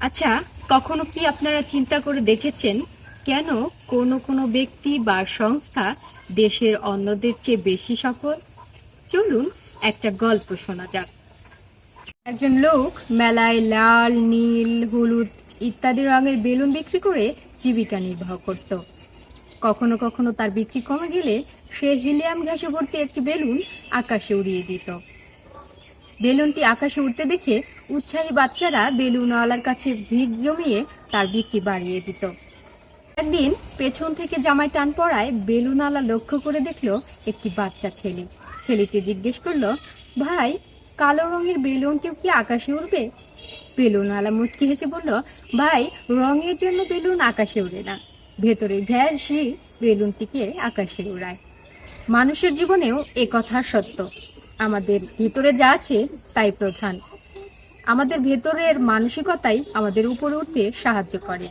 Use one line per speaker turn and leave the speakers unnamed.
আচ্ছা, কখনো কি আপনারা চিন্তা করে দেখেছেন কেন কোনো কোনো ব্যক্তি বা সংস্থা দেশের অন্যদের চেয়ে বেশি সফল? চলুন একটা গল্প শোনা যাক। একজন লোক মেলায় লাল, নীল, হলুদ ইত্যাদি রঙের বেলুন বিক্রি করে জীবিকা নির্বাহ করত। কখনো কখনো তার বিক্রি কমে গেলে সে হিলিয়াম গ্যাসে ভর্তি একটি বেলুন আকাশে উড়িয়ে দিত। বেলুনটি আকাশে উঠতে দেখে উৎসাহী বাচ্চারা বেলুনওয়ালার কাছে ভিড় জমিয়ে তার বিক্রি বাড়িয়ে দিত। একদিন পেছন থেকে জামায় টান পড়ায় বেলুনওয়ালা লক্ষ্য করে দেখলো একটি বাচ্চা ছেলে। ছেলেটি জিজ্ঞেস করলো, ভাই, কালো রঙের বেলুনটিও কি আকাশে উড়বে? বেলুনওয়ালা মুচকি হেসে বলল, ভাই, রঙের জন্য বেলুন আকাশে উড়ে না, ভেতরের গ্যাসই বেলুনটিকে আকাশে উড়ায়। মানুষের জীবনেও এ কথা সত্য। আমাদের ভিতরে যা আছে তাই প্রধান। আমাদের ভেতরের মানসিকতাই আমাদের উপরে উঠতে সাহায্য করে।